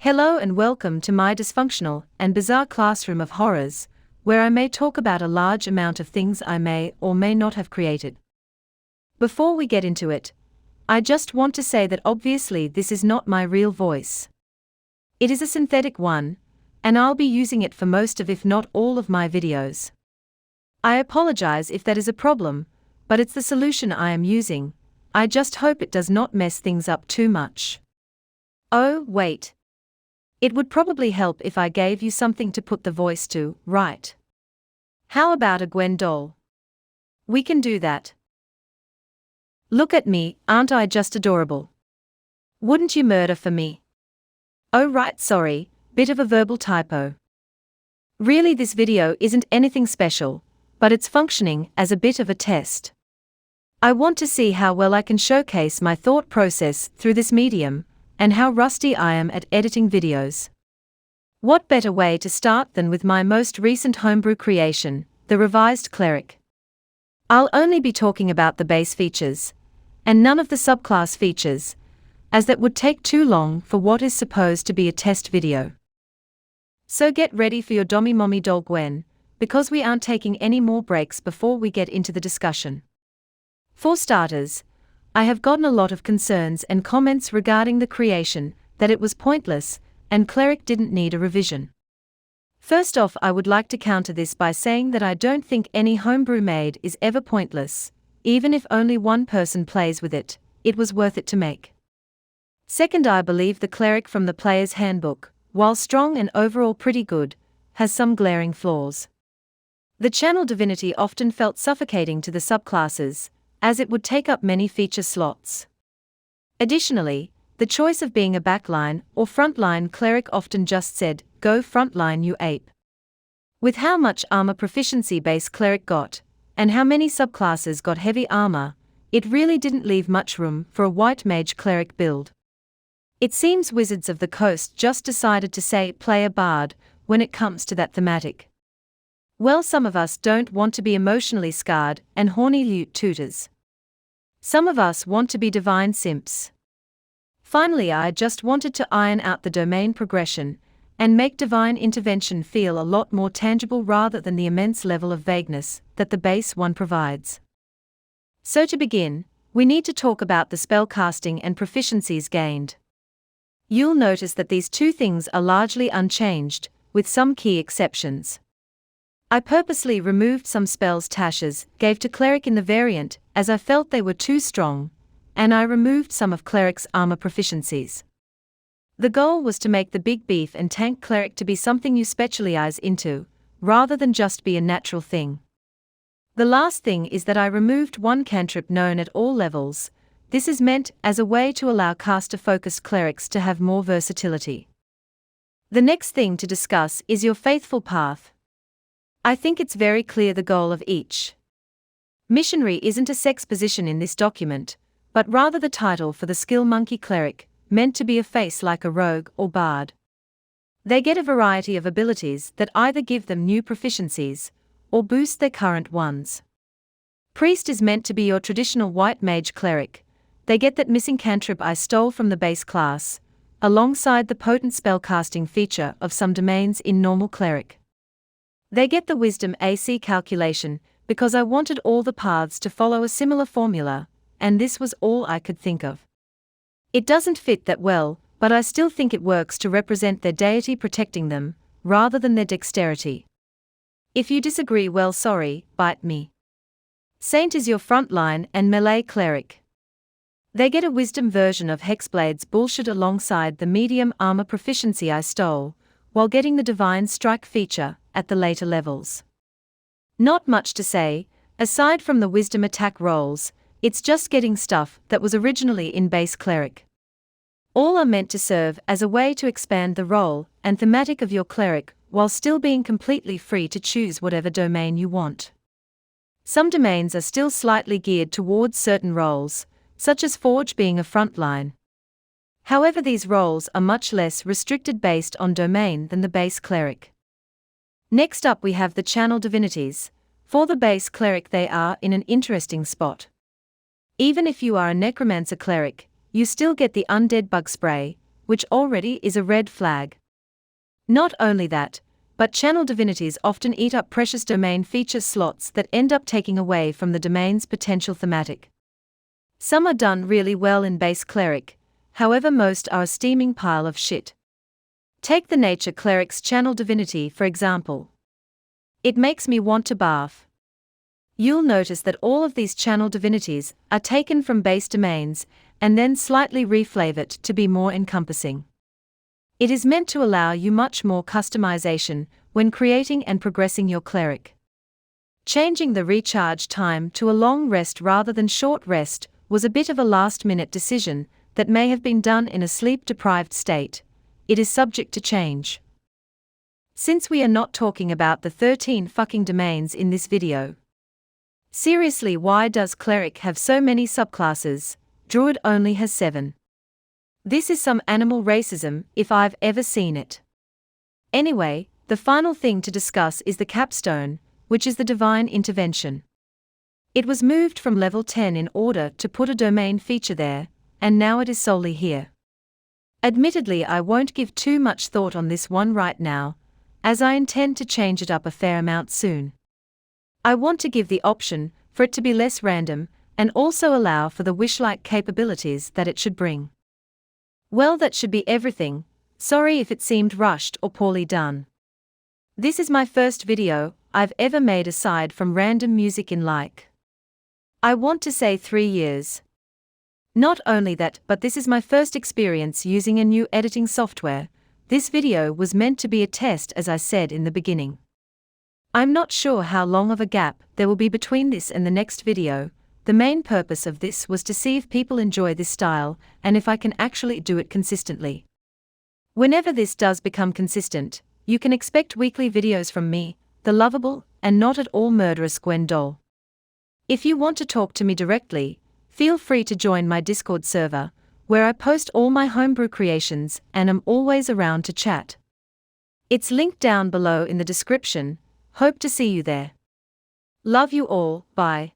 Hello and welcome to my dysfunctional and bizarre classroom of horrors, where I may talk about a large amount of things I may or may not have created. Before we get into it, I just want to say that obviously this is not my real voice. It is a synthetic one, and I'll be using it for most of if not all of my videos. I apologize if that is a problem, but it's the solution I am using. I just hope it does not mess things up too much. Oh, wait. It would probably help if I gave you something to put the voice to, right? How about a Gwen doll? We can do that. Look at me, aren't I just adorable? Wouldn't you murder for me? Oh right, sorry, bit of a verbal typo. Really, this video isn't anything special, but it's functioning as a bit of a test. I want to see how well I can showcase my thought process through this medium, and how rusty I am at editing videos. What better way to start than with my most recent homebrew creation, the revised Cleric. I'll only be talking about the base features, and none of the subclass features, as that would take too long for what is supposed to be a test video. So get ready for your Dommy Mommy Doll Gwen, because we aren't taking any more breaks before we get into the discussion. For starters, I have gotten a lot of concerns and comments regarding the creation, that it was pointless, and Cleric didn't need a revision. First off, I would like to counter this by saying that I don't think any homebrew made is ever pointless. Even if only one person plays with it, it was worth it to make. Second, I believe the Cleric from the player's handbook, while strong and overall pretty good, has some glaring flaws. The channel Divinity often felt suffocating to the subclasses, as it would take up many feature slots. Additionally, the choice of being a backline or frontline Cleric often just said, "Go frontline, you ape." With how much armor proficiency base Cleric got, and how many subclasses got heavy armor, it really didn't leave much room for a white mage Cleric build. It seems Wizards of the Coast just decided to say play a bard when it comes to that thematic. Well, some of us don't want to be emotionally scarred and horny lute tutors. Some of us want to be divine simps. Finally, I just wanted to iron out the domain progression and make divine intervention feel a lot more tangible rather than the immense level of vagueness that the base one provides. So to begin, we need to talk about the spell casting and proficiencies gained. You'll notice that these two things are largely unchanged, with some key exceptions. I purposely removed some spells Tasha's gave to Cleric in the variant, as I felt they were too strong, and I removed some of Cleric's armor proficiencies. The goal was to make the big beef and tank Cleric to be something you specialize into, rather than just be a natural thing. The last thing is that I removed one cantrip known at all levels. This is meant as a way to allow caster-focused Clerics to have more versatility. The next thing to discuss is your faithful path. I think it's very clear the goal of each missionary isn't a sex position in this document, but rather the title for the skill monkey Cleric, meant to be a face like a rogue or bard. They get a variety of abilities that either give them new proficiencies, or boost their current ones. Priest is meant to be your traditional white mage Cleric. They get that missing cantrip I stole from the base class, alongside the potent spellcasting feature of some domains in normal Cleric. They get the wisdom AC calculation, because I wanted all the paths to follow a similar formula, and this was all I could think of. It doesn't fit that well, but I still think it works to represent their deity protecting them, rather than their dexterity. If you disagree, well, sorry, bite me. Saint is your frontline and melee Cleric. They get a wisdom version of Hexblade's bullshit alongside the medium armor proficiency I stole, while getting the divine strike feature at the later levels. Not much to say, aside from the wisdom attack rolls, it's just getting stuff that was originally in base Cleric. All are meant to serve as a way to expand the role and thematic of your Cleric while still being completely free to choose whatever domain you want. Some domains are still slightly geared towards certain roles, such as Forge being a frontline. However, these roles are much less restricted based on domain than the base Cleric. Next up, we have the channel Divinitys. For the base Cleric, they are in an interesting spot. Even if you are a Necromancer Cleric, you still get the Undead Bug Spray, which already is a red flag. Not only that, but channel divinities often eat up precious domain feature slots that end up taking away from the domain's potential thematic. Some are done really well in base Cleric, however most are a steaming pile of shit. Take the Nature Cleric's channel divinity for example. It makes me want to barf. You'll notice that all of these channel divinities are taken from base domains and then slightly reflavored to be more encompassing. It is meant to allow you much more customization when creating and progressing your cleric. Changing the recharge time to a long rest rather than short rest was a bit of a last-minute decision that may have been done in a sleep-deprived state. It is subject to change. Since we are not talking about the 13 fucking domains in this video. Seriously, why does Cleric have so many subclasses? Druid only has 7. This is some animal racism, if I've ever seen it. Anyway, the final thing to discuss is the capstone, which is the divine intervention. It was moved from level 10 in order to put a domain feature there, and now it is solely here. Admittedly, I won't give too much thought on this one right now, as I intend to change it up a fair amount soon. I want to give the option for it to be less random, and also allow for the wish-like capabilities that it should bring. Well, that should be everything. Sorry if it seemed rushed or poorly done. This is my first video I've ever made aside from random music in I want to say 3 years. Not only that, but this is my first experience using a new editing software. This video was meant to be a test, as I said in the beginning. I'm not sure how long of a gap there will be between this and the next video. The main purpose of this was to see if people enjoy this style and if I can actually do it consistently. Whenever this does become consistent, you can expect weekly videos from me, the lovable and not at all murderous Gwen doll. If you want to talk to me directly, feel free to join my Discord server, where I post all my homebrew creations and am always around to chat. It's linked down below in the description. Hope to see you there. Love you all, bye.